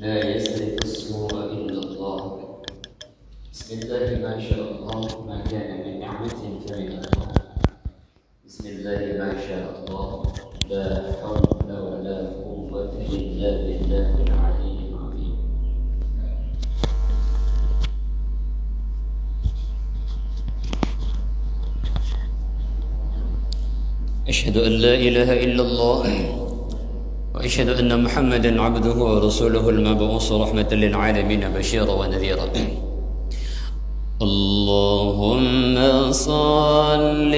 لا يسرق السوء إلا الله. بسم الله ما شاء الله، ما كان من نعمة فمن الله. بسم الله ما شاء الله، لا حول ولا قوة إلا بالله العلي العظيم. أشهد أن لا إله إلا الله وأشهد أن محمدا عبده ورسوله المبعوث رحمة للعالمين بشيرا ونذيرا. اللهم صل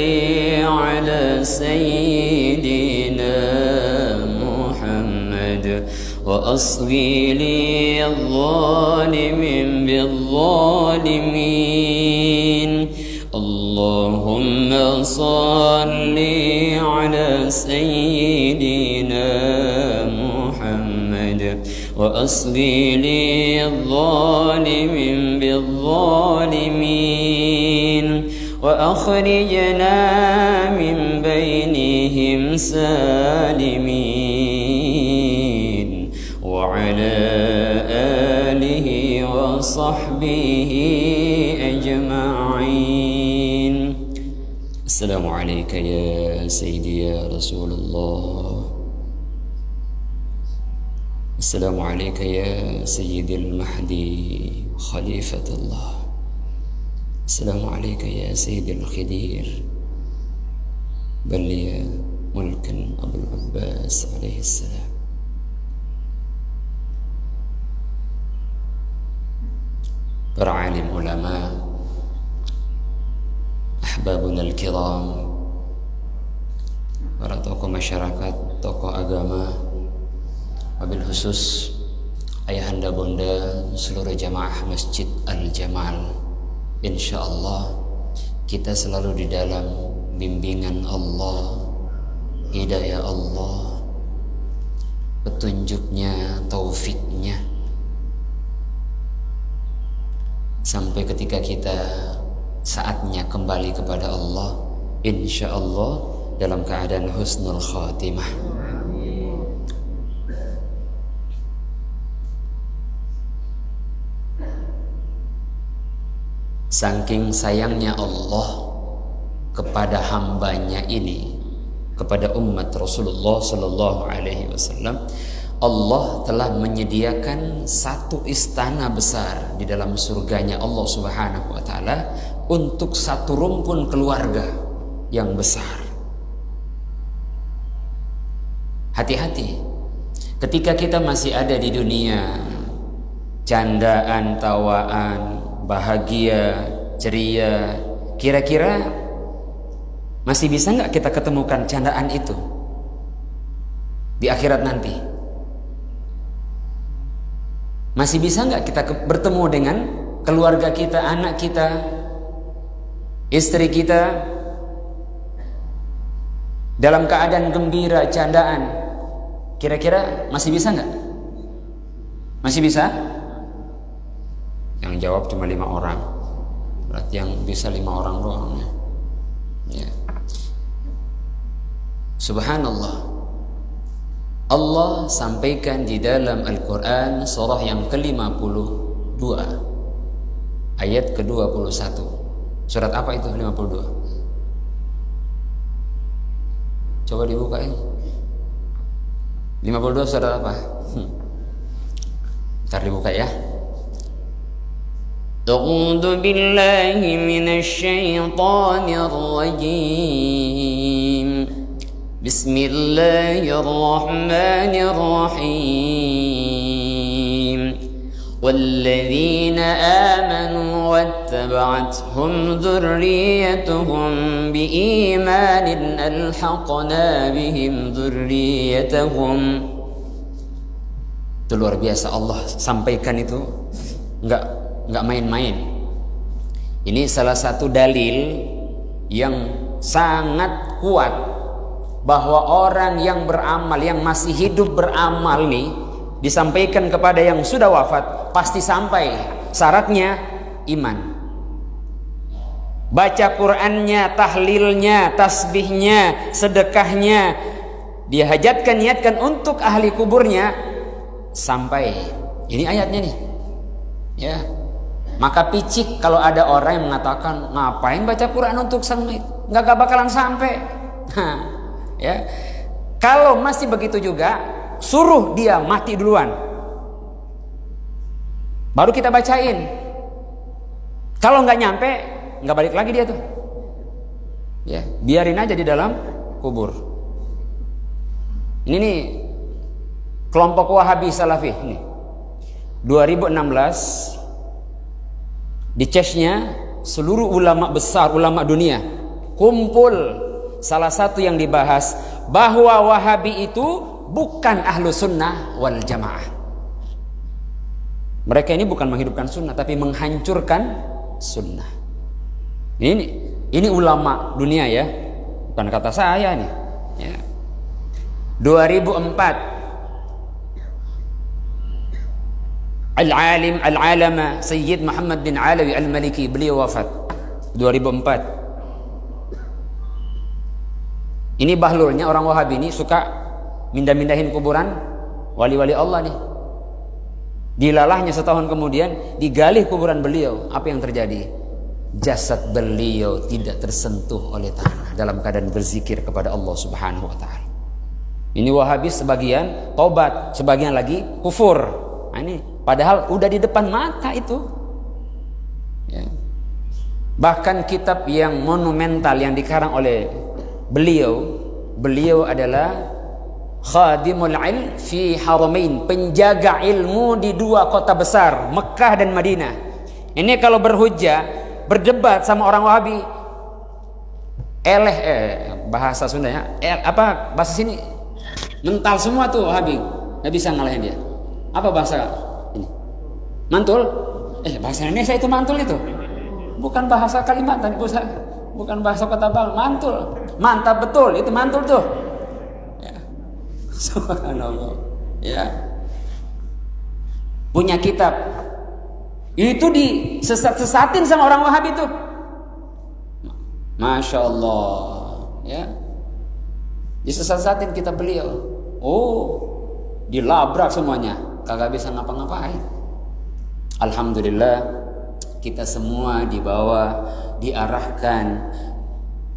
على سيدنا محمد وأصغي لي الظالمين بالظالمين. اللهم صل على سيدنا محمد وأصغي لي الظالمين بالظالمين وأخرجنا من بينهم سالمين وعلى آله وصحبه أجمعين. السلام عليك يا سيدي يا رسول الله. السلام عليك يا سيدي المهدي خليفة الله. السلام عليك يا سيدي الخدير بل يا ملك أبو العباس عليه السلام. Para alim ulama, ahbabuna al-kiram, para tokoh masyarakat, tokoh agama, wabil khusus ayahanda bunda seluruh jamaah Masjid Al-Jamal. Insyaallah kita selalu di dalam bimbingan Allah, hidayah Allah, petunjuknya, taufiknya, sampai ketika kita saatnya kembali kepada Allah, insyaallah dalam keadaan husnul khatimah. Saking sayangnya Allah kepada hambanya ini, kepada umat Rasulullah Sallallahu Alaihi Wasallam, Allah telah menyediakan satu istana besar di dalam surganya Allah Subhanahu Wa Taala untuk satu rumpun keluarga yang besar. Hati-hati ketika kita masih ada di dunia, candaan, tawaan, bahagia, ceria, kira-kira masih bisa nggak kita ketemukan candaan itu di akhirat nanti? Masih bisa nggak kita bertemu dengan keluarga kita, anak kita, istri kita dalam keadaan gembira, candaan? Kira-kira masih bisa nggak? Masih bisa? Yang jawab cuma 5 orang. Berarti yang bisa 5 orang doang ya. Subhanallah, Allah sampaikan di dalam Al-Quran surah yang ke-52 ayat ke-21. Surat apa itu 52? Coba dibuka ya. 52 surat apa? Ntar dibuka ya. A'udzu billahi minasy syaithanir rajim. Bismillahirrahmanirrahim. Walladzina amanu wattaba'athum dzurriyyatuhum biimanin alhaqna bihim dzurriyyatahum. Itu luar biasa, Allah sampaikan itu enggak main-main. Ini salah satu dalil yang sangat kuat bahwa orang yang beramal, yang masih hidup beramal nih, disampaikan kepada yang sudah wafat, pasti sampai. Syaratnya iman. Baca Qur'annya, tahlilnya, tasbihnya, sedekahnya, dia hajatkan, niatkan untuk ahli kuburnya, sampai Ini ayatnya nih. Ya. Maka picik kalau ada orang yang mengatakan, ngapain baca Quran untuk sang mayit? Nggak bakalan sampai. Ya. Kalau masih begitu juga, suruh dia mati duluan, baru kita bacain. Kalau nggak nyampe, nggak balik lagi dia tuh. Ya, biarin aja di dalam kubur. Ini nih kelompok Wahabi Salafi ini. 2016 di CES-nya seluruh ulama besar, ulama dunia kumpul. Salah satu yang dibahas bahwa Wahabi itu bukan ahlu sunnah wal jamaah. Mereka ini bukan menghidupkan sunnah, tapi menghancurkan sunnah. Ini ulama dunia ya, bukan kata saya nih. Ya. 2004 Al-Alama Sayyid Muhammad bin Alawi Al-Maliki, beliau wafat 2004. Ini bahlulnya orang Wahabi ini suka mindah-mindahin kuburan wali-wali Allah nih. Dilalahnya setahun kemudian digali kuburan beliau. Apa yang terjadi? Jasad beliau tidak tersentuh oleh tanah dalam keadaan berzikir kepada Allah Subhanahu wa taala. Ini Wahabi sebagian tobat, sebagian lagi kufur. Nah, ini padahal udah di depan mata itu. Ya. Bahkan kitab yang monumental yang dikarang oleh beliau adalah khadimul ilm fi haramain, penjaga ilmu di dua kota besar, Mekah dan Madinah. Ini kalau berhujjah, berdebat sama orang Wahabi, bahasa Sundanya, apa bahasa sini, mental semua tuh Wahabi, nggak bisa ngalahin dia. Apa bahasa ini? Mantul? Bahasa Indonesia itu mantul itu, bukan bahasa Kalimantan, bukan bahasa Kota Bang, mantul. Mantap betul, itu mantul tuh. Ya. Subhanallah. Ya. Punya kitab. Itu disesat-sesatin sama orang Wahabi tuh. Masya Allah. Ya. Disesat-sesatin kitab beliau. Oh, dilabrak semuanya. Kagak bisa ngapa-ngapain. Alhamdulillah, kita semua dibawa, diarahkan,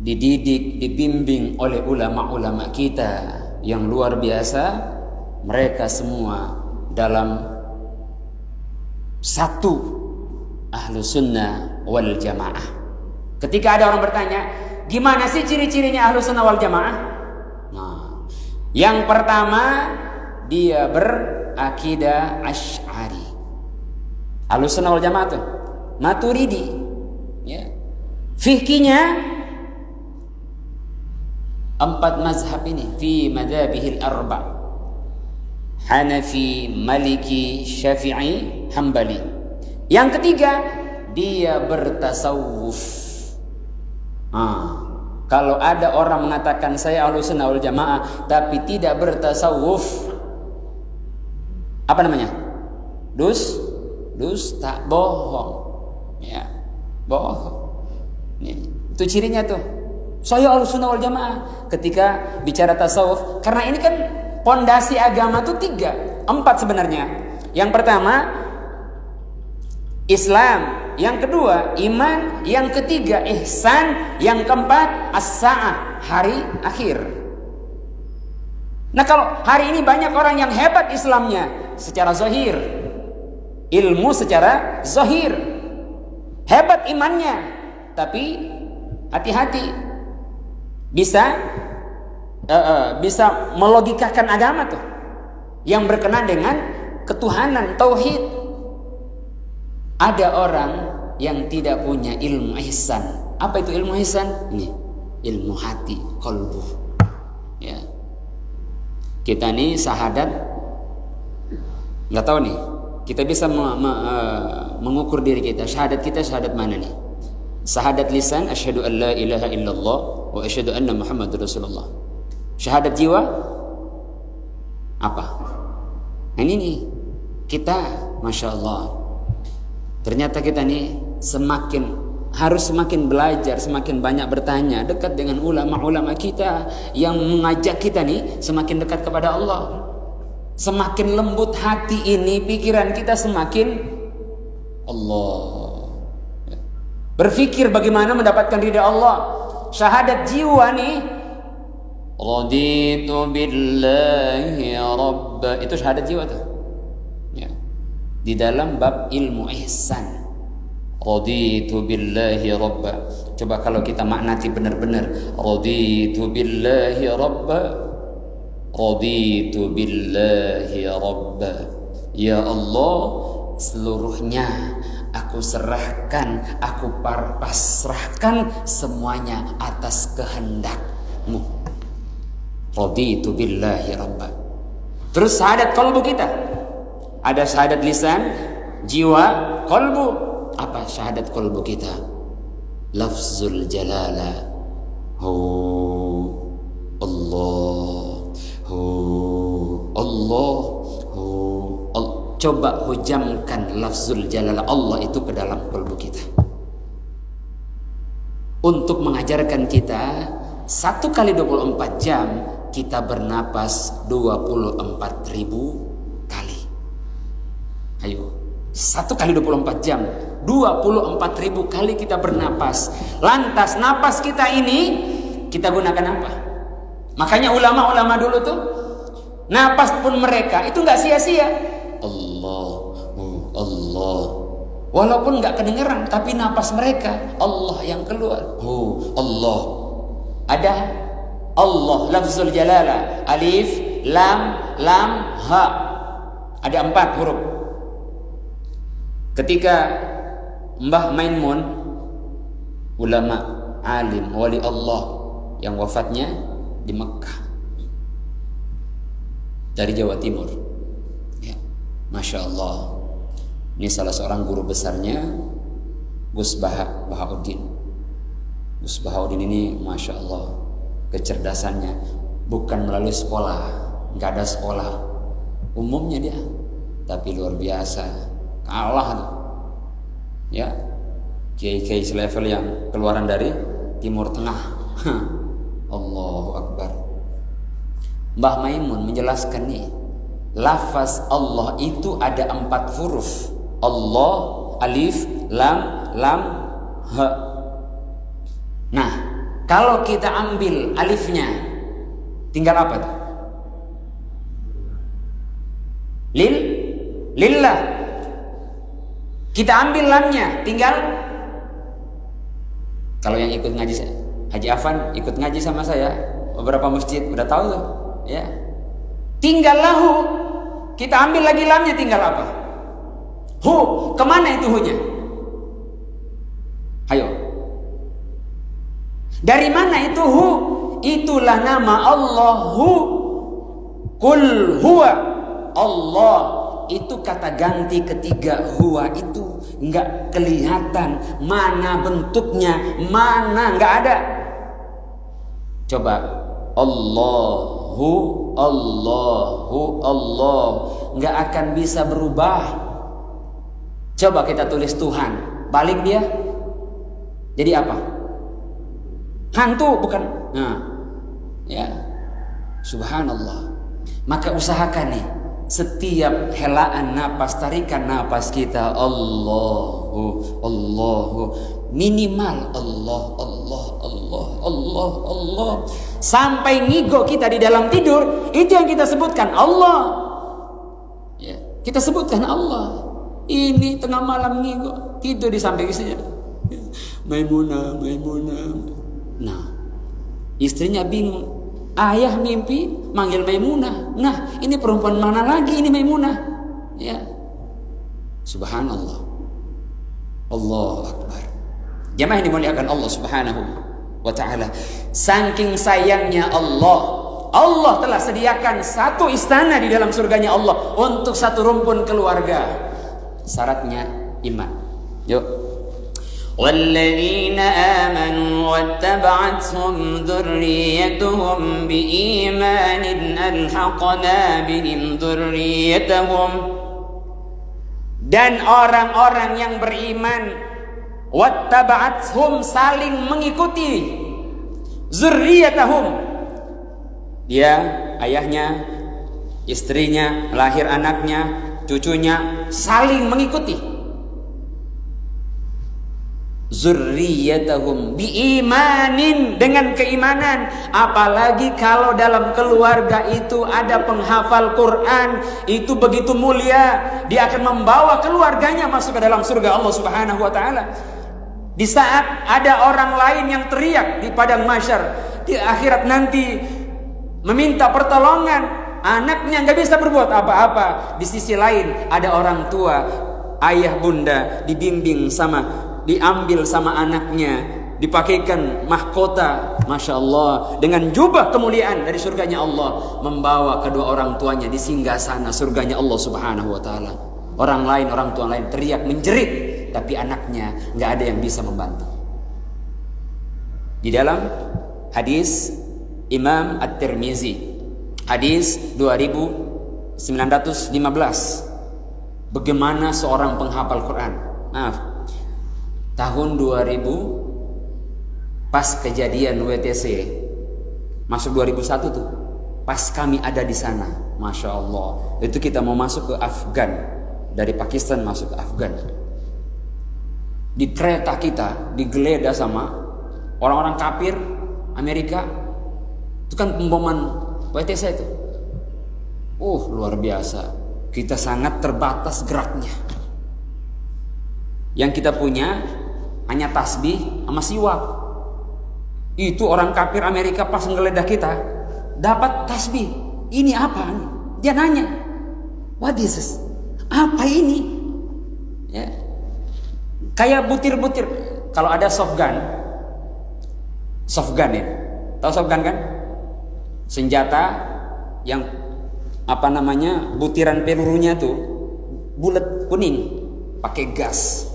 dididik, dibimbing oleh ulama-ulama kita yang luar biasa. Mereka semua dalam satu, ahlu sunnah wal jamaah. Ketika ada orang bertanya, gimana sih ciri-cirinya ahlu sunnah wal jamaah? Nah, yang pertama, dia berakidah Asy'ari. Ahlu sunnah wal jamaah tuh Maturidi. Ya. Fikihnya 4 mazhab ini, fi madzhabihil arba', Hanafi, Maliki, Syafi'i, Hambali. Yang ketiga, dia bertasawuf. Kalau ada orang mengatakan saya Ahlussunnah wal Jamaah tapi tidak bertasawuf, apa namanya? Dusta, bohong. Ya, bohong. Itu cirinya tuh. Saya Ahlussunnah wal Jamaah ketika bicara tasawuf, karena ini kan pondasi agama tuh 4 sebenarnya. Yang pertama Islam, yang kedua iman, yang ketiga ihsan, yang keempat as-sa'ah, hari akhir. Nah, kalau hari ini banyak orang yang hebat Islamnya secara zahir, ilmu secara zahir, hebat imannya, tapi hati-hati, bisa melogikakan agama tuh yang berkenaan dengan ketuhanan, tauhid. Ada orang yang tidak punya ilmu ihsan. Apa itu ilmu ihsan? Ini ilmu hati, qalbu. Ya. Kita nih syahadat, nggak tahu nih. Kita bisa mengukur diri kita. Syahadat kita syahadat mana nih? Syahadat lisan, asyhadu an la ilaha illallah wa asyhadu anna Muhammadur Rasulullah. Syahadat jiwa apa? Nah, ini nih kita, masya Allah. Ternyata kita nih harus semakin belajar, semakin banyak bertanya, dekat dengan ulama-ulama kita yang mengajak kita nih semakin dekat kepada Allah. Semakin lembut hati ini, pikiran kita semakin Allah. Berpikir bagaimana mendapatkan ridha Allah. Syahadat jiwa nih, raditu billahi rabba, itu syahadat jiwa tuh. Ya. Di dalam bab ilmu ihsan, raditu billahi rabba. Coba kalau kita maknati benar-benar, raditu billahi rabba, raditu billahi rabba. Ya Allah, seluruhnya aku serahkan, aku pasrahkan semuanya atas kehendak-Mu. Raditu billahi rabba. Terus syahadat qalbu kita. Ada syahadat lisan, jiwa, qalbu. Apa syahadat qalbu kita? Lafzul jalala. Hu Allah. Hu Allah. Hu Allah. Coba hujamkan lafzul jalala Allah itu ke dalam qalbu kita. Untuk mengajarkan kita 1 kali 24 jam kita bernapas 24.000 kali. Ayo, 1 kali 24 jam 24.000 kali kita bernapas. Lantas napas kita ini kita gunakan apa? Makanya ulama-ulama dulu tuh napas pun mereka itu nggak sia-sia. Allah, walaupun nggak kedengeran tapi napas mereka Allah yang keluar. Allah. Ada Allah lafzul jalala, alif, lam, ha. Ada 4 huruf. Ketika Mbah Maimun, ulama alim wali Allah yang wafatnya di Mekah dari Jawa Timur, ya, Masya Allah. Ini salah seorang guru besarnya, Gus Bahauddin. Gus Bahauddin ini Masya Allah, kecerdasannya bukan melalui sekolah, nggak ada sekolah umumnya dia, tapi luar biasa, kalah tuh, ya, kiai-kiai selevel yang keluaran dari Timur Tengah. Allahu Akbar. Mbah Maimun menjelaskan nih, lafaz Allah itu ada 4 huruf. Allah, alif, lam, ha. Nah, kalau kita ambil alifnya, tinggal apa tuh? Lillah. Kita ambil lamnya, tinggal. Kalau yang ikut ngaji Haji Afan ikut ngaji sama saya beberapa masjid udah tahu tuh, ya. Tinggal lahu. Kita ambil lagi lamnya, tinggal apa? Hu. Kemana itu hu-nya? Ayo. Dari mana itu hu? Itulah nama Allahu. Qul huwa Allah. Itu kata ganti ketiga, huwa itu nggak kelihatan mana bentuknya, mana nggak ada. Coba Allahu, Allah nggak akan bisa berubah. Coba kita tulis Tuhan, balik dia jadi apa? Hantu, bukan? Nah, ya, subhanallah. Maka usahakan nih, setiap helaan napas, tarikan napas kita, Allahu, minimal Allah, sampai ngigo kita di dalam tidur, itu yang kita sebutkan Allah. Ya, kita sebutkan Allah. Ini tengah malam ngigo, tidur di samping istrinya, Maimunah. Nah, istrinya bingung. Ayah mimpi manggil Maimunah. Nah, ini perempuan mana lagi ini Maimunah? Ya. Subhanallah. Allahu Akbar. Jamaah yang dimuliakan Allah Subhanahu wa taala. Saking sayangnya Allah telah sediakan 1 istana di dalam surganya Allah untuk 1 rumpun keluarga. Syaratnya iman. Yuk. والذين آمنوا واتبعتهم ذريتهم بإيمان ألحقنا بهم ذريتهم. Dan orang-orang yang beriman, wattaba'athum, saling mengikuti, zurriyatahum, dia ayahnya istrinya, lahir anaknya, cucunya saling mengikuti. Zurriyatahum biimanin, dengan keimanan. Apalagi kalau dalam keluarga itu ada penghafal Quran, itu begitu mulia, dia akan membawa keluarganya masuk ke dalam surga Allah Subhanahu wa taala. Di saat ada orang lain yang teriak di padang mahsyar di akhirat nanti meminta pertolongan, anaknya nggak bisa berbuat apa-apa. Di sisi lain ada orang tua, ayah bunda diambil sama anaknya, dipakaikan mahkota, masya Allah, dengan jubah kemuliaan dari surganya Allah, membawa kedua orang tuanya di singgasana surganya Allah Subhanahu wa taala. Orang tua lain teriak menjerit, tapi anaknya nggak ada yang bisa membantu. Di dalam hadis Imam At-Tirmizi, hadis 2915, bagaimana seorang penghafal Quran, tahun 2000 pas kejadian WTC, masuk 2001 tuh, pas kami ada di sana, masya Allah, itu kita mau masuk ke Afgan, dari Pakistan masuk ke Afgan. Di kereta kita digeledah sama orang-orang kafir Amerika, itu kan pemboman WTC itu. Luar biasa, kita sangat terbatas geraknya. Yang kita punya hanya tasbih sama siwak. Itu orang kafir Amerika pas ngeledah kita dapat tasbih. Ini apa? Dia nanya, what is this? Apa ini? Ya. Kayak butir-butir. Kalau ada soft gun ya. Tahu soft gun kan? Senjata yang butiran pelurunya tuh bulat kuning, pakai gas.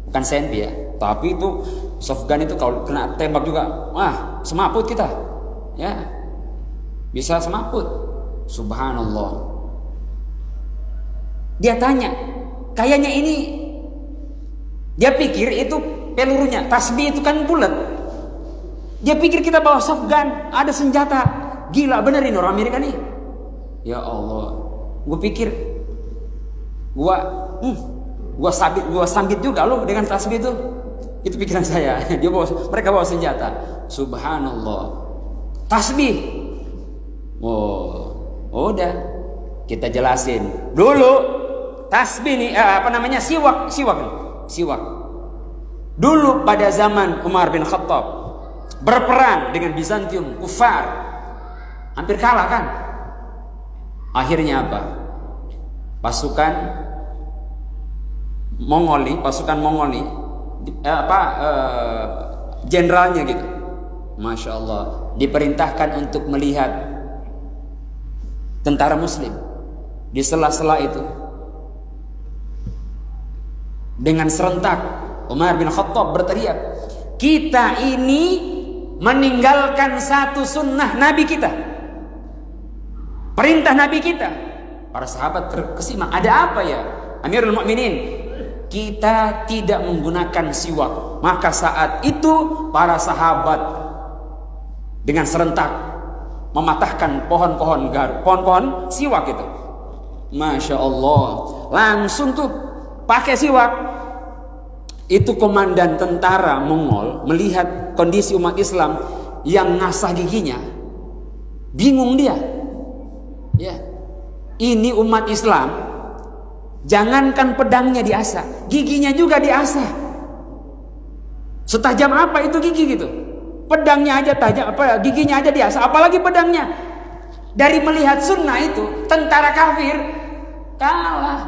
Bukan senpi ya, tapi itu soft gun itu kalau kena tembak juga, semaput kita, ya, bisa semaput. Subhanallah. Dia tanya, kayaknya ini, dia pikir itu pelurunya, tasbih itu kan bulat. Dia pikir kita bawa soft gun, ada senjata. Gila bener ini orang Amerika nih. Ya Allah, gue pikir, gue sambit juga loh dengan tasbih itu pikiran saya. Mereka bawa senjata. Subhanallah, tasbih. Udah kita jelasin dulu. Tasbih nih siwak. Dulu pada zaman Umar bin Khattab berperang dengan Bizantium, kufar, hampir kalah kan. Akhirnya apa? Pasukan Mongoli, jenderalnya gitu, masya Allah, diperintahkan untuk melihat tentara Muslim di sela-sela itu. Dengan serentak Umar bin Khattab berteriak, kita ini meninggalkan satu sunnah Nabi kita, perintah Nabi kita. Para sahabat terkesima, ada apa ya Amirul Mukminin? Kita tidak menggunakan siwak. Maka saat itu para sahabat dengan serentak mematahkan pohon-pohon siwak itu. Masya Allah, langsung tuh pakai siwak. Itu komandan tentara Mongol melihat kondisi umat Islam yang ngasah giginya, bingung dia. Ya, ini umat Islam, jangankan pedangnya diasah, giginya juga diasah. Setajam apa itu gigi gitu? Pedangnya aja tajam, giginya aja diasah, apalagi pedangnya. Dari melihat sunnah itu, tentara kafir kalah.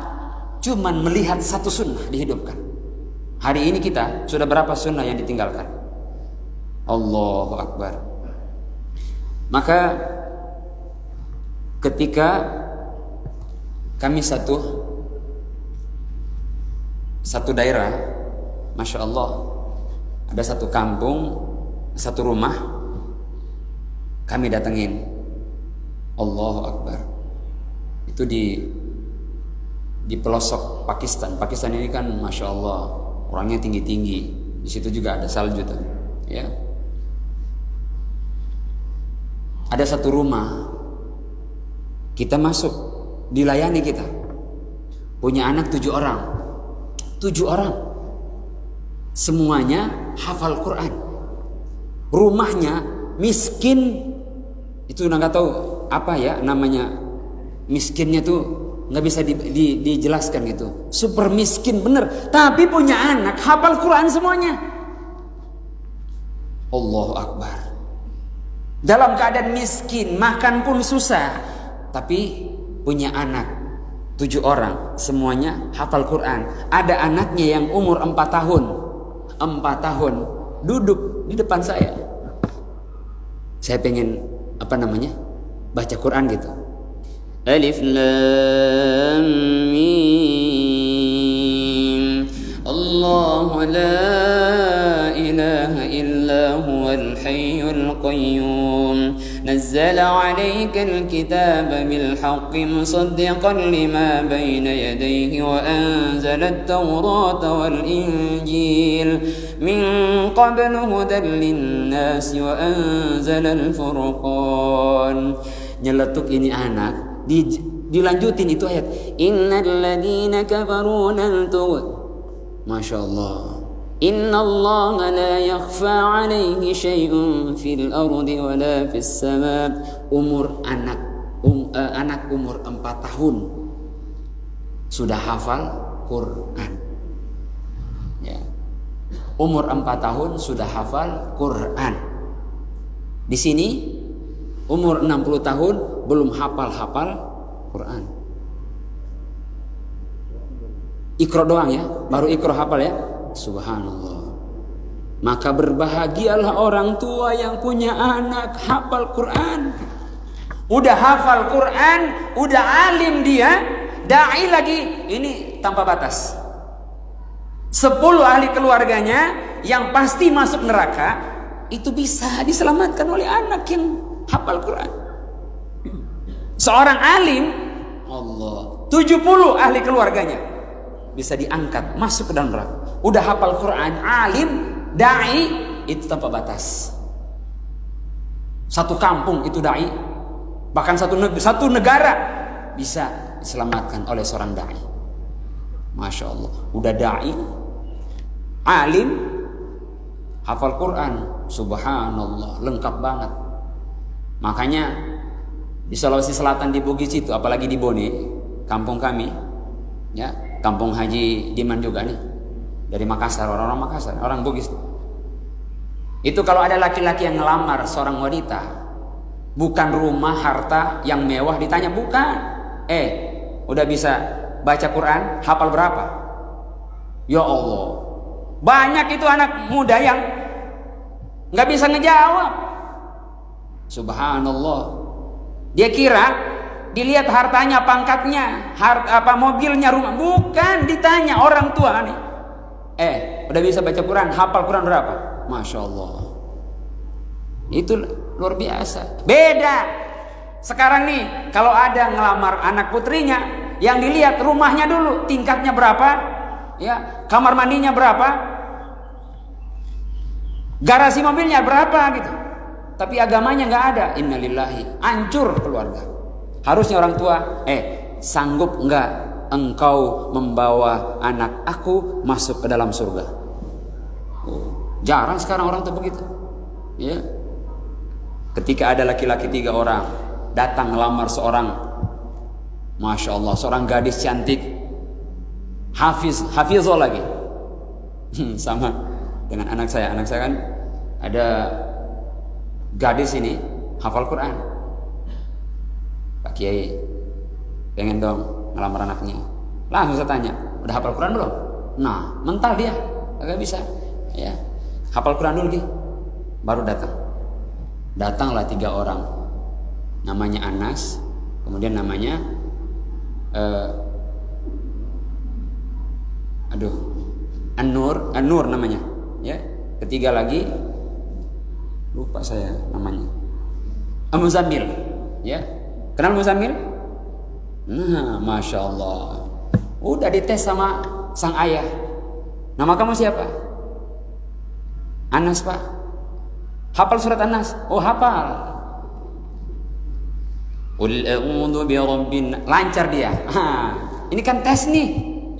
Cuman melihat satu sunnah dihidupkan. Hari ini kita sudah berapa sunnah yang ditinggalkan? Allahu Akbar. Maka ketika kami satu daerah, masya Allah, ada satu kampung, satu rumah, kami datengin. Allahu Akbar. Itu di pelosok Pakistan. Pakistan ini kan masya Allah orangnya tinggi-tinggi. Di situ juga ada salju tuh, ya. Ada satu rumah Kita masuk, dilayani kita. Punya anak 7 orang. 7 orang. Semuanya hafal Quran. Rumahnya miskin. Itu nggak tahu apa ya namanya. Miskinnya tuh nggak bisa dijelaskan gitu. Super miskin bener. Tapi punya anak hafal Quran semuanya. Allahu Akbar. Dalam keadaan miskin, makan pun susah, tapi punya anak 7 orang, semuanya hafal Quran. Ada anaknya yang umur 4 tahun. 4 tahun duduk di depan saya. Saya pengen baca Quran gitu. Alif Lam Mim. Allahu la ilaha illa huwal hayyul qayyum. Nazzala 'alaikal kitaba bil haqqi musaddiqan lima bayna yadayhi wa anzala at-taurata wal injil min qablu hudan lin-nasi wa anzala al-furqan. Nyeletuk ini anak, dilanjutin itu ayat. Innal ladzina kafaru lan Masya Allah. Inna Allah la yakhfa alaihi syai'un fil ardi wa la fis sama. Umur anak umur 4 tahun sudah hafal Quran. Ya. Umur 4 tahun sudah hafal Quran. Di sini umur 60 tahun belum hafal Quran. Iqra doang ya, baru Iqra hafal ya. Subhanallah. Maka berbahagialah orang tua yang punya anak hafal Quran. Udah hafal Quran, udah alim dia, dai lagi, ini tanpa batas. 10 ahli keluarganya yang pasti masuk neraka itu bisa diselamatkan oleh anak yang hafal Quran. Seorang alim, Allah, 70 ahli keluarganya bisa diangkat masuk ke dalam neraka. Udah hafal Quran, alim, dai, itu tanpa batas. Satu kampung itu dai, bahkan satu negara bisa diselamatkan oleh seorang dai. Masya Allah, udah dai, alim, hafal Quran, subhanallah, lengkap banget. Makanya di Sulawesi Selatan, di Bugis itu, apalagi di Bone, kampung kami, ya, kampung Haji Diman juga nih, dari Makassar, orang-orang Makassar, orang Bugis. Itu kalau ada laki-laki yang ngelamar seorang wanita, bukan rumah, harta yang mewah, ditanya bukan. Udah bisa baca Quran, hafal berapa? Ya Allah, banyak itu anak muda yang nggak bisa ngejawab. Subhanallah. Dia kira dilihat hartanya, pangkatnya, mobilnya, rumah. Bukan, ditanya orang tua nih. Udah bisa baca Quran, hafal Quran berapa? Masya Allah. Itu luar biasa. Beda. Sekarang nih, kalau ada ngelamar anak putrinya, yang dilihat rumahnya dulu, tingkatnya berapa, ya, kamar mandinya berapa, garasi mobilnya berapa gitu. Tapi agamanya nggak ada. Innalillahi, hancur keluarga. Harusnya orang tua, sanggup nggak engkau membawa anak aku masuk ke dalam surga? Jarang sekarang orang tuh begitu. Ya. Ketika ada laki-laki 3 orang datang melamar seorang, masya Allah, seorang gadis cantik, hafizah lagi, sama dengan anak saya. Anak saya kan ada gadis ini hafal Quran. Pak Kiai, pengen dong ngelamar anaknya. Langsung saya tanya, udah hafal Quran belum? Nah, mental dia, agak bisa. Ya, hafal Quran dulu, baru datang. Datanglah 3 orang, namanya Anas, kemudian namanya An-Nur namanya, ya. Ketiga lagi lupa saya namanya, Muzammil, ya. Kenal Muzammil? Nah, masya Allah, udah dites sama sang ayah. Nama kamu siapa? Anas, Pak. Hafal surat Anas? Oh, hafal. Qul a'udzu birabbin, lancar dia. Ini kan tes nih,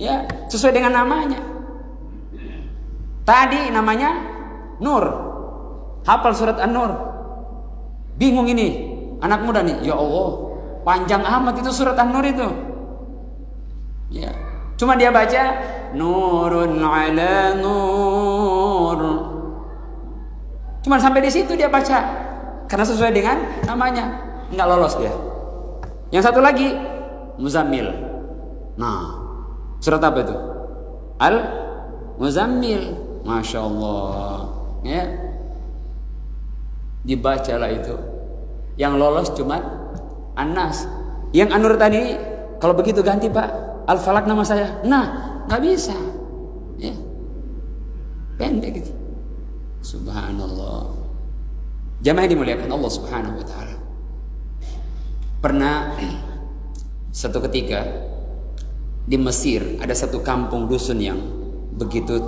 ya, sesuai dengan namanya. Tadi namanya Nur, hafal surat An-Nur. Bingung ini anak muda nih, ya Allah, panjang amat itu surat An-Nur itu. Ya, cuma dia baca Nurun ala nur. Cuma sampai di situ dia baca, karena sesuai dengan namanya. Nggak lolos dia. Yang satu lagi Muzammil. Nah, surat apa itu? Al-Muzammil. Masya Allah, ya, dibacalah itu. Yang lolos cuma An-Nas. Yang An-Nur tadi, kalau begitu ganti Pak, Al-Falak nama saya. Nah, nggak bisa, ya, pendek gitu. Subhanallah. Jamaah yang dimuliakan Allah Subhanahu Wa Taala. Pernah satu ketika di Mesir ada satu kampung dusun yang begitu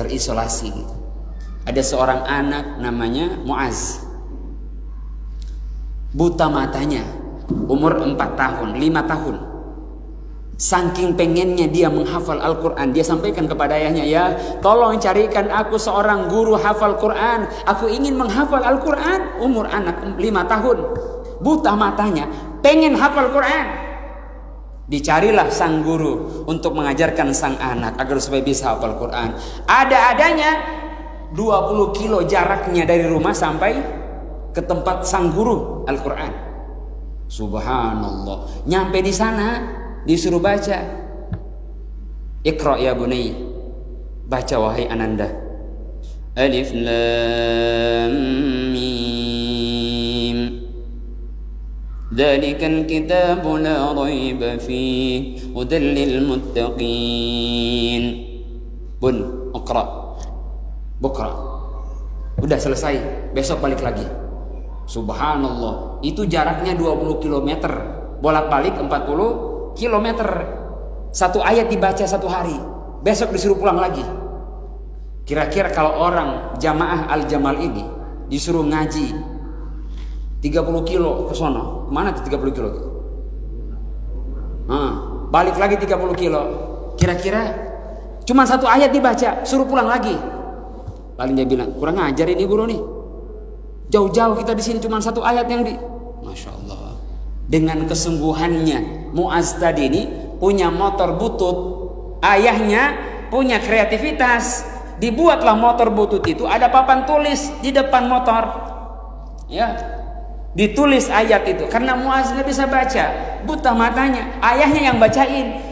terisolasi gitu. Ada seorang anak namanya Muaz, buta matanya, umur 4 tahun, 5 tahun. Saking pengennya dia menghafal Al-Quran, dia sampaikan kepada ayahnya, ya tolong carikan aku seorang guru hafal Quran, aku ingin menghafal Al-Quran. Umur anak 5 tahun, buta matanya, pengen hafal Quran. Dicarilah sang guru untuk mengajarkan sang anak agar supaya bisa hafal Quran. Ada-adanya 20 kilo jaraknya dari rumah sampai ke tempat sang guru Al-Quran. Subhanallah. Nyampe di sana disuruh baca. Iqra ya bunai, baca wahai ananda. Alif lam mim. Dzalikal kitabu la raiba fihi hudal lil muttaqin. Bun, iqra. Bukra. Udah selesai, besok balik lagi. Subhanallah, itu jaraknya 20 km, bolak-balik 40 km. Satu ayat dibaca satu hari, besok disuruh pulang lagi. Kira-kira kalau orang jamaah Al-Jamal ini disuruh ngaji 30 kilo ke sono, mana tuh 30 kilo? Balik lagi 30 kilo. Kira-kira cuma satu ayat dibaca, suruh pulang lagi. Paling dia bilang, kurang ngajar ini guru nih. Jauh-jauh kita di sini cuma satu ayat yang di. Masya Allah. Dengan kesungguhannya Muaz tadi ini punya motor butut, ayahnya punya kreativitas, dibuatlah motor butut itu ada papan tulis di depan motor, ya, ditulis ayat itu. Karena Muaz nggak bisa baca, buta matanya, ayahnya yang bacain.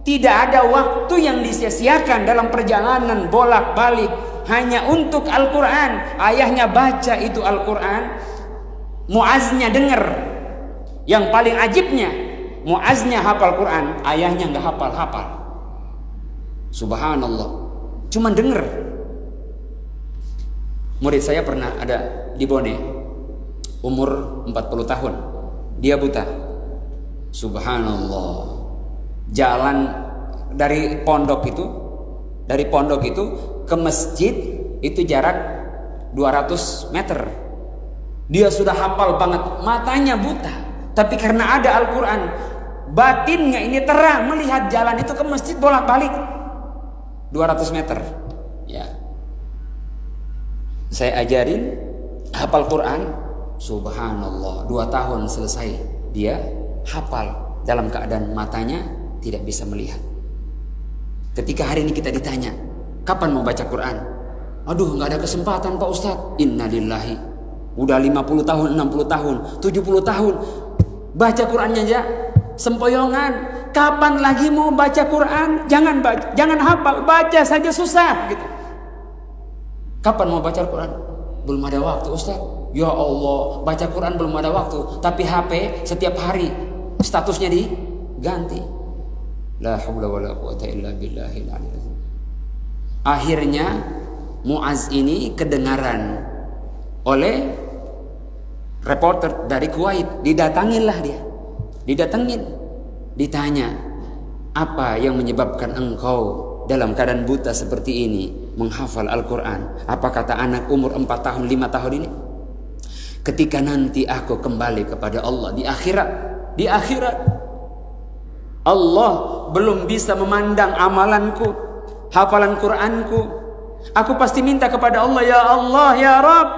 Tidak ada waktu yang disia-siakan dalam perjalanan bolak-balik hanya untuk Al-Quran. Ayahnya baca itu Al-Quran, Muaznya dengar. Yang paling ajibnya, Muaznya hafal Quran, ayahnya nggak hafal. Subhanallah, cuma dengar. Murid saya pernah ada di Bone, umur 40 tahun, dia buta. Subhanallah, jalan dari pondok itu ke masjid itu jarak 200 meter. Dia sudah hafal banget, matanya buta, tapi karena ada Al-Quran, batinnya ini terang melihat jalan itu ke masjid bolak-balik 200 meter. Ya, saya ajarin hafal Quran. Subhanallah, 2 tahun selesai dia hafal dalam keadaan matanya tidak bisa melihat. Ketika hari ini kita ditanya, kapan mau baca Quran? Aduh, nggak ada kesempatan Pak Ustadz. Innalillahi, udah 50 tahun, 60 tahun, 70 tahun baca Qurannya aja sempoyongan. Kapan lagi mau baca Quran? Jangan hafal, baca saja susah gitu. Kapan mau baca Quran? Belum ada waktu Ustadz. Ya Allah, baca Quran belum ada waktu, tapi HP setiap hari statusnya diganti. La haula wala quwata illa billahil aliyyil azim. Akhirnya Muaz ini kedengaran oleh reporter dari Kuwait. Didatanginlah dia. Ditanya, apa yang menyebabkan engkau dalam keadaan buta seperti ini menghafal Al-Quran? Apa kata anak umur 4 tahun 5 tahun ini? Ketika nanti aku kembali kepada Allah di akhirat Allah belum bisa memandang amalanku, hafalan Qur'anku. Aku pasti minta kepada Allah, ya Allah, ya Rabb,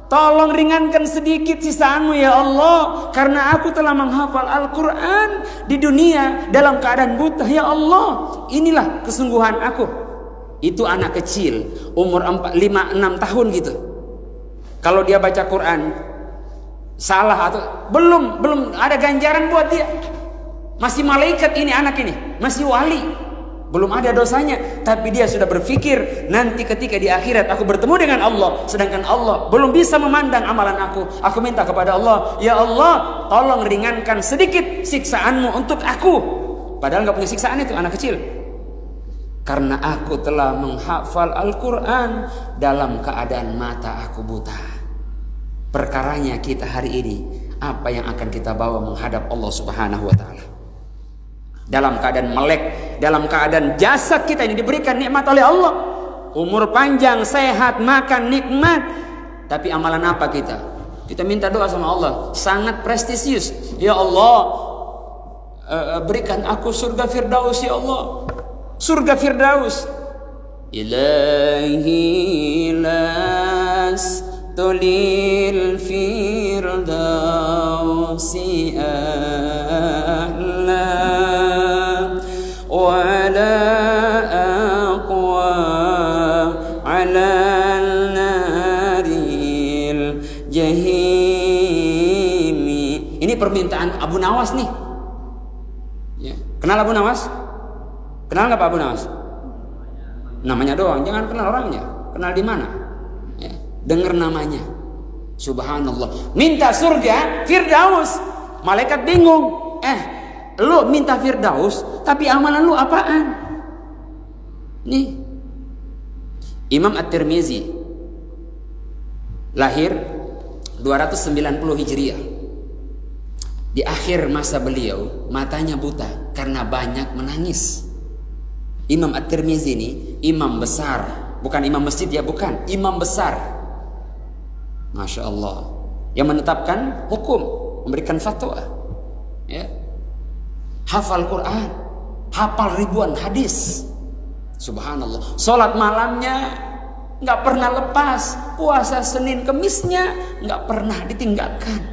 tolong ringankan sedikit sisaanmu ya Allah, karena aku telah menghafal Al-Quran di dunia dalam keadaan buta. Ya Allah, inilah kesungguhan aku. Itu anak kecil umur 5-6 tahun gitu. Kalau dia baca Quran salah atau belum ada ganjaran buat dia. Masih malaikat ini, anak ini masih wali, belum ada dosanya, tapi dia sudah berpikir nanti ketika di akhirat aku bertemu dengan Allah, sedangkan Allah belum bisa memandang amalan aku. Aku minta kepada Allah, ya Allah, tolong ringankan sedikit siksaanmu untuk aku. Padahal nggak punya siksaan itu anak kecil, karena aku telah menghafal Al-Quran dalam keadaan mata aku buta. Perkaranya kita hari ini, apa yang akan kita bawa menghadap Allah Subhanahu wa Ta'ala? Dalam keadaan melek, dalam keadaan jasad kita ini diberikan nikmat oleh Allah, umur panjang, sehat, makan, nikmat, tapi amalan apa kita? Kita minta doa sama Allah, sangat prestisius. Ya Allah, berikan aku surga Firdaus ya Allah, surga Firdaus. Ilahi las tulil firdausi ahla wala aqwa ala naril jahimi. Ini permintaan Abu Nawas nih ya. Kenal Abu Nawas? Kenal nggak Pak Abu Nawas? Namanya doang, jangan kenal orangnya. Kenal di mana ya. Dengar namanya. Subhanallah, minta surga Firdaus. Malaikat bingung, lu minta Firdaus tapi amalan lu apaan? Nih, Imam At-Tirmizi lahir 290 Hijriah. Di akhir masa beliau matanya buta karena banyak menangis. Imam At-Tirmizi ini imam besar, bukan imam masjid ya, bukan, imam besar. Masya Allah, yang menetapkan hukum, memberikan fatwa ya. Hafal Quran, hafal ribuan hadis. Subhanallah, sholat malamnya nggak pernah lepas, puasa Senin Kemisnya nggak pernah ditinggalkan.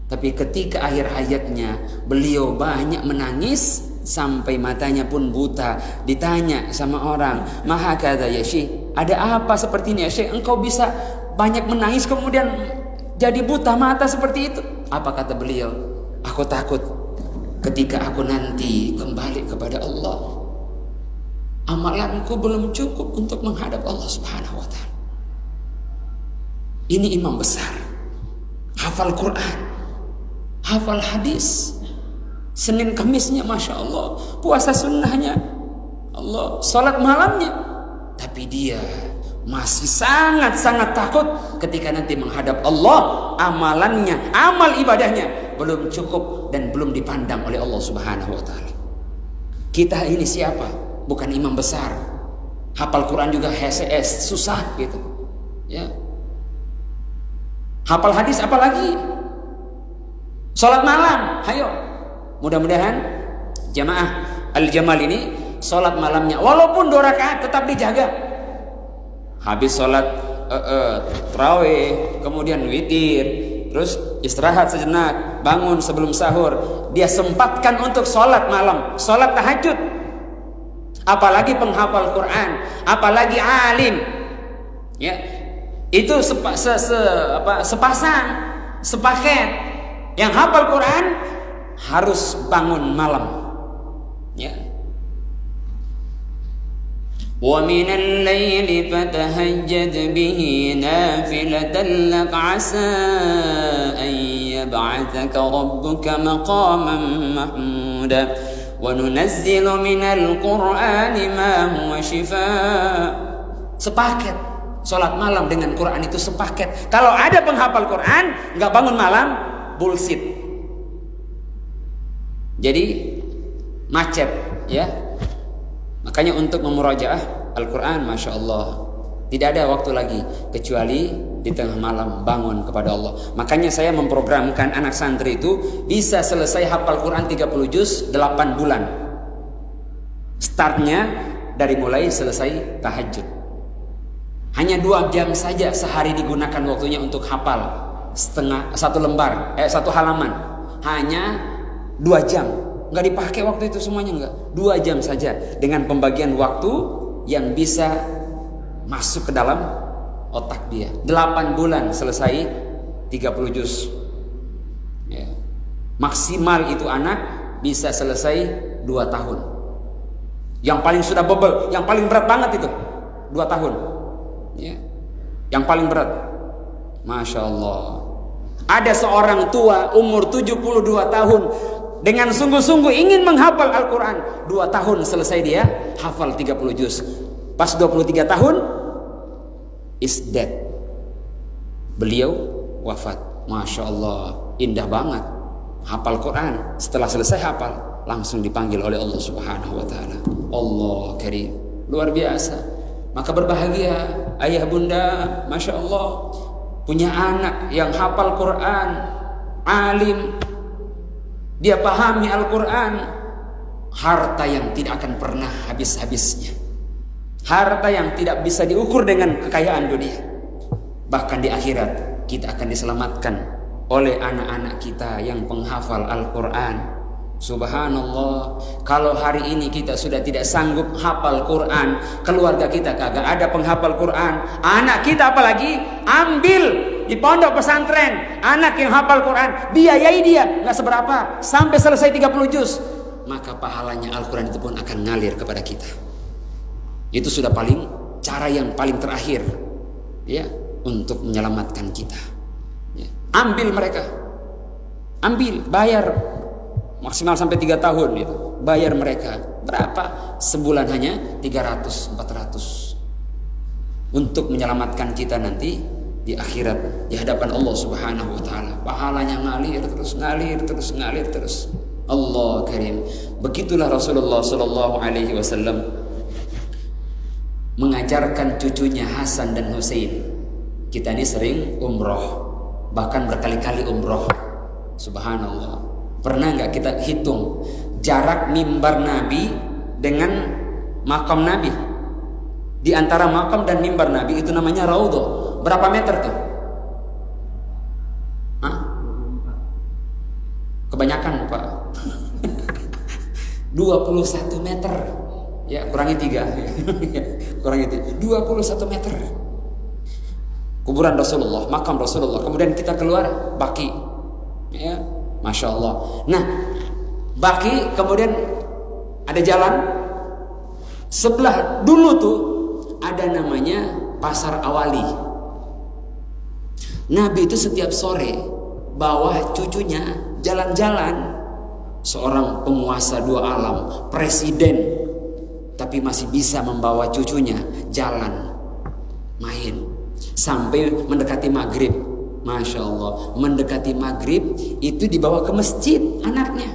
Tapi ketika akhir hayatnya beliau banyak menangis sampai matanya pun buta. Ditanya sama orang, maha kata ya Syekh, ada apa seperti ini ya Syekh, engkau bisa banyak menangis kemudian jadi buta mata seperti itu? Apa kata beliau? Aku takut ketika aku nanti kembali kepada Allah, amalanku belum cukup untuk menghadap Allah Subhanahu wa Ta'ala. Ini imam besar, hafal Quran, hafal hadis, Senin Kamisnya Masya Allah, puasa sunnahnya Allah, sholat malamnya. Tapi dia masih sangat-sangat takut ketika nanti menghadap Allah, amalannya, amal ibadahnya belum cukup dan belum dipandang oleh Allah Subhanahu wa Ta'ala. Kita ini siapa? Bukan imam besar, hafal Quran juga HCS susah gitu ya. Hafal hadis apalagi, sholat malam, ayo. Mudah-mudahan jamaah Al-Jamal ini sholat malamnya walaupun 2 rakaat tetap dijaga. Habis sholat tarawih, kemudian witir, terus istirahat sejenak, bangun sebelum sahur, dia sempatkan untuk sholat malam, sholat tahajud. Apalagi penghafal Quran, apalagi alim ya, itu sepasang, sepaket. Yang hafal Quran harus bangun malam ya. وَمِنَ اللَّيْلِ فَتَهَجَّدْ بِهِ نَافِلَةً لَكَ عَسَىٰ أَن يَبْعَثَكَ رَبُّكَ مَقَامًا مَحْمُودًا وَنُنَزِّلُ مِنَ الْقُرْآنِ مَا هُوَ شِفَاءٌ. Sepaket sholat malam dengan Quran itu sepaket. Kalau ada penghafal Quran nggak bangun malam, bullshit. Jadi macet ya. Makanya untuk memurajaah Al-Quran, Masya Allah, tidak ada waktu lagi kecuali di tengah malam bangun kepada Allah. Makanya saya memprogramkan anak santri itu bisa selesai hafal Quran 30 juz 8 bulan. Startnya dari mulai selesai tahajud. Hanya 2 jam saja sehari digunakan waktunya untuk hafal satu halaman. Hanya 2 jam. Nggak dipakai waktu itu semuanya, enggak. 2 jam saja dengan pembagian waktu yang bisa masuk ke dalam otak dia. 8 bulan selesai 30 juz. Ya. Maksimal itu anak bisa selesai 2 tahun. Yang paling sudah bobel, yang paling berat banget itu 2 tahun. Ya. Yang paling berat. Masya Allah. Ada seorang tua umur 72 tahun dengan sungguh-sungguh ingin menghafal Al-Quran. 2 tahun selesai dia hafal 30 juz. Pas 23 tahun is dead. Beliau wafat. Masya Allah, indah banget hafal Quran. Setelah selesai hafal langsung dipanggil oleh Allah Subhanahu wa ta'ala. Allah Karim, luar biasa. Maka berbahagia ayah bunda, Masya Allah, punya anak yang hafal Quran, alim, dia pahami Al-Quran. Harta yang tidak akan pernah habis-habisnya, harta yang tidak bisa diukur dengan kekayaan dunia. Bahkan di akhirat kita akan diselamatkan oleh anak-anak kita yang penghafal Al-Quran. Subhanallah, kalau hari ini kita sudah tidak sanggup hafal Quran, keluarga kita kagak ada penghafal Quran, anak kita apalagi ambil di pondok pesantren, anak yang hafal Quran, biayai dia nggak seberapa sampai selesai 30 juz, maka pahalanya Al-Quran itu pun akan ngalir kepada kita. Itu sudah cara yang paling terakhir, ya, untuk menyelamatkan kita. Ya. Ambil mereka, bayar maksimal sampai 3 tahun itu, bayar mereka berapa? Sebulan hanya 300-400 untuk menyelamatkan kita nanti di akhirat di hadapan Allah Subhanahu wa taala. Pahalanya ngalir terus. Allah Karim. Begitulah Rasulullah sallallahu alaihi wasallam mengajarkan cucunya Hasan dan Husain. Kita ini sering umroh, bahkan berkali-kali umroh. Subhanallah. Pernah nggak kita hitung jarak mimbar Nabi dengan makam Nabi? Di antara makam dan mimbar Nabi itu namanya Raudhah. Berapa meter tuh? Hah? Kebanyakan Pak. 21 meter. Ya, kurangi 3. Kurangi 3. 21 meter. Kuburan Rasulullah, makam Rasulullah. Kemudian kita keluar Baqi. Ya, Masya Allah. Nah, Baqi kemudian ada jalan. Sebelah dulu tuh ada namanya Pasar Awali. Nabi itu setiap sore bawa cucunya jalan-jalan. Seorang penguasa 2 alam, presiden, tapi masih bisa membawa cucunya jalan, main sampai mendekati maghrib. Masya Allah, mendekati maghrib itu dibawa ke masjid anaknya,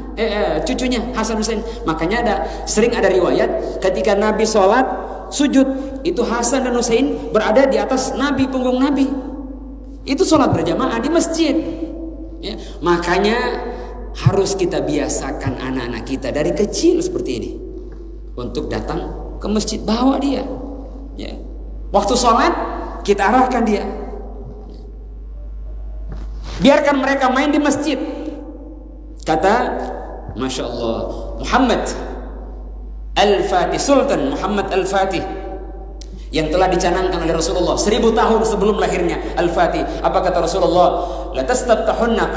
cucunya Hasan Husain. Makanya sering ada riwayat ketika Nabi sholat sujud, itu Hasan dan Husain berada di atas Nabi, punggung Nabi. Itu sholat berjamaah di masjid. Ya, makanya harus kita biasakan anak-anak kita dari kecil seperti ini untuk datang ke masjid, bawa dia. Ya. Waktu sholat kita arahkan dia. Biarkan mereka main di masjid. Kata Masya Allah Muhammad Al-Fatih, Sultan Muhammad Al-Fatih, yang telah dicanangkan oleh Rasulullah 1000 tahun sebelum lahirnya Al-Fatih. Apa kata Rasulullah? La tastabtahunna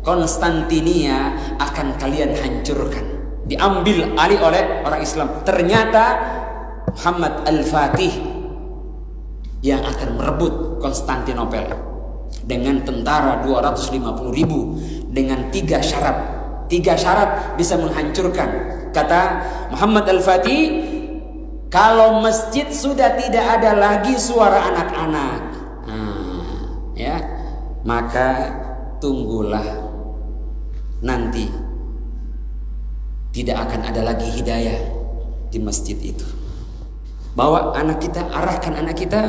Konstantinia akan kalian hancurkan, diambil alih oleh orang Islam. Ternyata Muhammad Al-Fatih yang akan merebut Konstantinopel dengan tentara 250.000 dengan 3 syarat. 3 syarat bisa menghancurkan. Kata Muhammad Al-Fatih, kalau masjid sudah tidak ada lagi suara anak-anak, ya, maka tunggulah nanti tidak akan ada lagi hidayah di masjid itu. Bawa anak kita, arahkan anak kita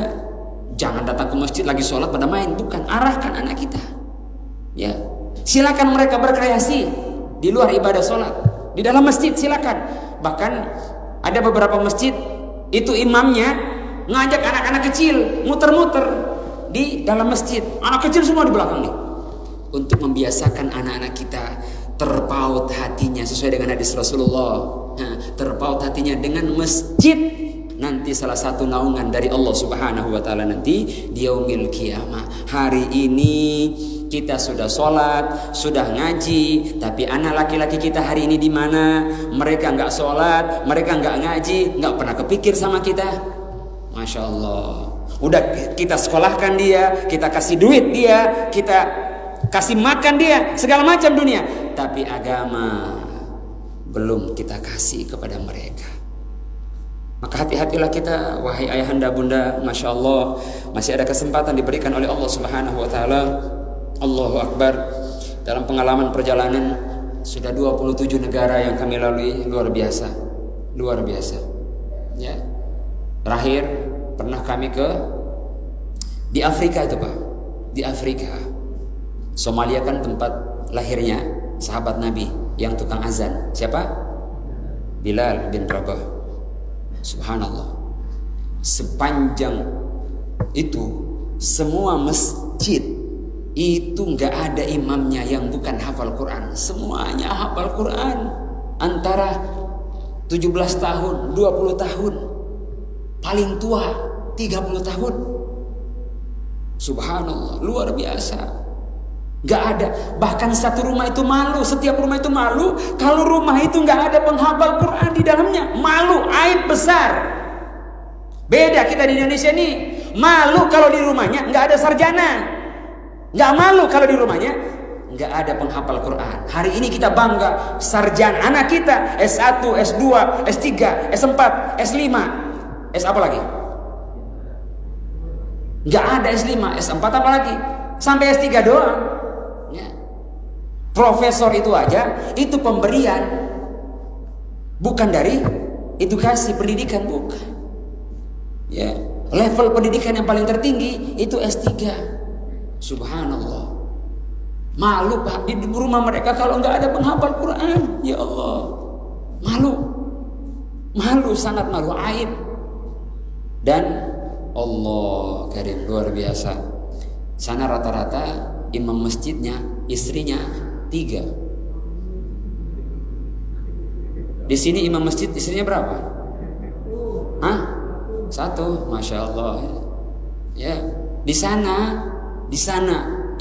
Jangan datang ke masjid lagi sholat pada main, bukan. Arahkan anak kita. Ya, silakan mereka berkreasi di luar ibadah sholat. Di dalam masjid silakan. Bahkan ada beberapa masjid itu imamnya ngajak anak-anak kecil muter-muter di dalam masjid. Anak kecil semua di belakang nih. Untuk membiasakan anak-anak kita terpaut hatinya sesuai dengan hadis Rasulullah. Terpaut hatinya dengan masjid. Nanti salah satu naungan dari Allah Subhanahu wa taala nanti di yaumil qiyamah. Hari ini kita sudah sholat, sudah ngaji, tapi anak laki-laki kita hari ini di mana? Mereka nggak sholat, mereka nggak ngaji, nggak pernah kepikir sama kita. Masya Allah. Udah kita sekolahkan dia, kita kasih duit dia, kita kasih makan dia, segala macam dunia, tapi agama belum kita kasih kepada mereka. Maka hati-hatilah kita, wahai ayahanda bunda. Masya Allah, masih ada kesempatan diberikan oleh Allah Subhanahu wa ta'ala. Allahu Akbar. Dalam pengalaman perjalanan sudah 27 negara yang kami lalui. Luar biasa. Luar biasa ya. Terakhir pernah kami di Afrika itu Pak. Di Afrika. Somalia kan tempat lahirnya sahabat Nabi yang tukang azan. Siapa? Bilal bin Rabah. Subhanallah. Sepanjang itu semua masjid itu nggak ada imamnya yang bukan hafal Quran. Semuanya hafal Quran. Antara 17 tahun, 20 tahun. Paling tua 30 tahun. Subhanallah, luar biasa. Gak ada, bahkan satu rumah itu malu, setiap rumah itu malu kalau rumah itu gak ada penghafal Quran di dalamnya. Malu, aib besar. Beda kita di Indonesia nih, malu kalau di rumahnya gak ada sarjana, gak malu kalau di rumahnya gak ada penghafal Quran. Hari ini kita bangga sarjana anak kita S1, S2, S3, S4, S5, S apa lagi? Gak ada S5, S4 apa lagi? Sampai S3 doang. Profesor itu aja, itu pemberian, bukan dari edukasi pendidikan, bukan. Ya, level pendidikan yang paling tertinggi itu S3. Subhanallah. Malu Pak di rumah mereka kalau nggak ada penghafal Quran. Ya Allah, malu, malu, sangat malu, aib. Dan Allah karim, luar biasa. Sana rata-rata imam masjidnya istrinya 3. Di sini imam masjid istrinya berapa? 1, masya Allah. Ya, di sana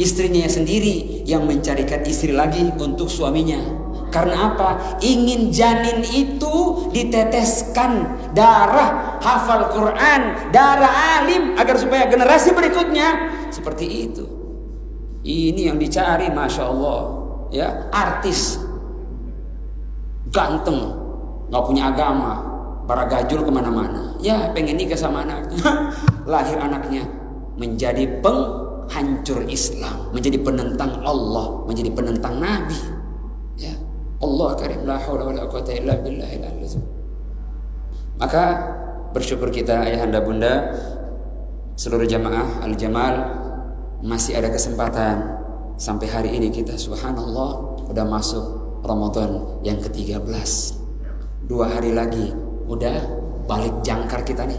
istrinya sendiri yang mencarikan istri lagi untuk suaminya. Karena apa? Ingin janin itu diteteskan darah hafal Quran, darah alim, agar supaya generasi berikutnya seperti itu. Ini yang dicari, masya Allah. Ya, artis ganteng, nggak punya agama, para gajul kemana-mana. Ya, pengen nikah sama anaknya. Lahir anaknya menjadi penghancur Islam, menjadi penentang Allah, menjadi penentang Nabi. Ya, Allah karim, la haula wala quwwata illa billahil azim. Maka bersyukur kita ayahanda bunda, seluruh jamaah Al-Jamal, masih ada kesempatan. Sampai hari ini kita subhanallah udah masuk Ramadan yang ke-13. 2 hari lagi udah balik jangkar kita nih.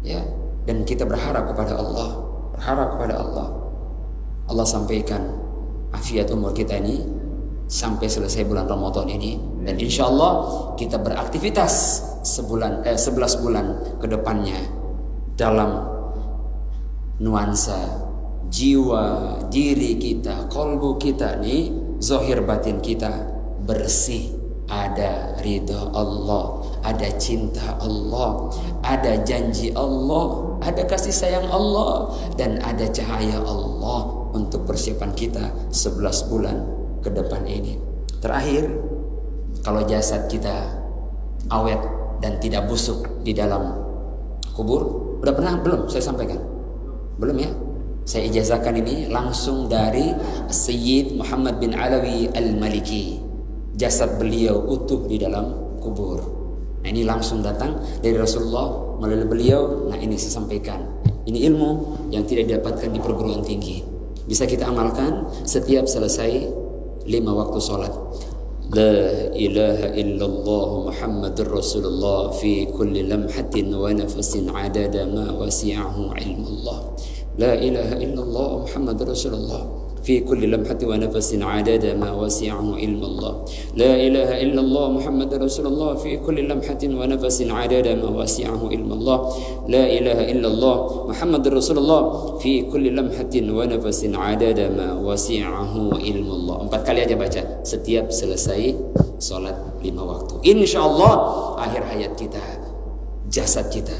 Ya, dan kita berharap kepada Allah, Allah sampaikan afiat umur kita ini sampai selesai bulan Ramadan ini, dan insya Allah kita beraktivitas 11 bulan ke depannya dalam nuansa jiwa, diri kita, kolbu kita nih, zahir batin kita bersih. Ada ridha Allah, ada cinta Allah, ada janji Allah, ada kasih sayang Allah, dan ada cahaya Allah untuk persiapan kita 11 bulan ke depan ini. Terakhir, kalau jasad kita awet dan tidak busuk di dalam kubur, udah pernah belum saya sampaikan? Belum ya? Saya ijazahkan ini langsung dari Sayyid Muhammad bin Alawi Al-Maliki. Jasad beliau utuh di dalam kubur. Nah, ini langsung datang dari Rasulullah melalui beliau. Nah, ini saya sampaikan. Ini ilmu yang tidak didapatkan di perguruan tinggi. Bisa kita amalkan setiap selesai 5 waktu sholat. La ilaha illallah Muhammadur Rasulullah fi kulli lamhatin wa nafasin adada ma wasi'ahu ilmullah. La ilaha illallah Muhammadur Rasulullah في كل لمحة ونفس عدد ما وسعه علم الله. لا إله إلا الله محمد رسول الله في كل لمحة ونفس عدد ما وسعه علم الله. لا إله إلا الله محمد رسول الله في كل لمحة ونفس عدد ما وسعه علم الله. 4 kali aja baca setiap selesai sholat 5 waktu. Insya Allah akhir hayat kita, jasad kita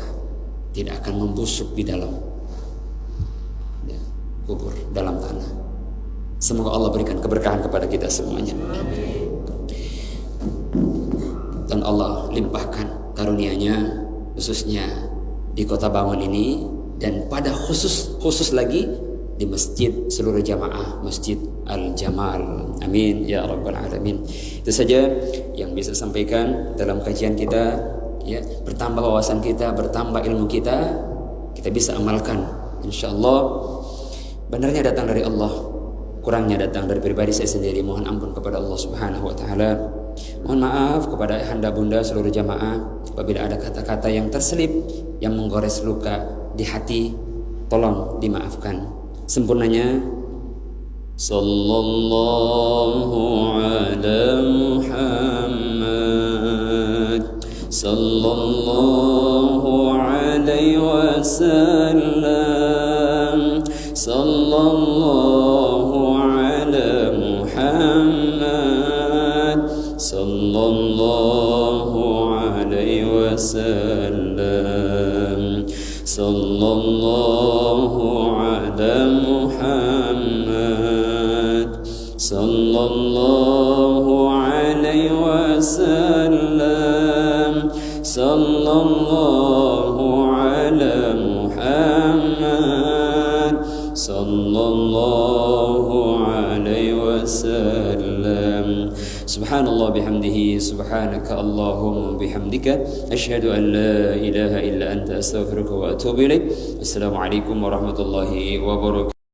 tidak akan membusuk di dalam kubur, dalam tanah. Semoga Allah berikan keberkahan kepada kita semuanya. Dan Allah limpahkan karunia-Nya khususnya di Kota Bangun ini, dan pada khusus lagi di masjid seluruh jamaah Masjid Al-Jamal. Amin ya rabbal alamin. Itu saja yang bisa sampaikan dalam kajian kita, ya. Bertambah wawasan kita, bertambah ilmu kita bisa amalkan. Insyaallah benarnya datang dari Allah, kurangnya datang dari pribadi saya sendiri. Mohon ampun kepada Allah Subhanahu wa taala. Mohon maaf kepada ayahanda bunda seluruh jamaah apabila ada kata-kata yang terselip yang menggores luka di hati, tolong dimaafkan. Sempurnanya sallallahu ala Muhammad sallallahu alaihi wasallam sallallahu ala Muhammad sallallahu alaihi wasallam sallallahu ala Muhammad sallallahu alaihi wasallam sallallahu ala Muhammad sallallahu alaihi wasallam. Subhanallah bihamdihi, subhanaka Allahumma bihamdika, asyhadu an la ilaha illa anta astaghfiruka wa atubu ilaik. Assalamualaikum warahmatullahi wabarakatuh.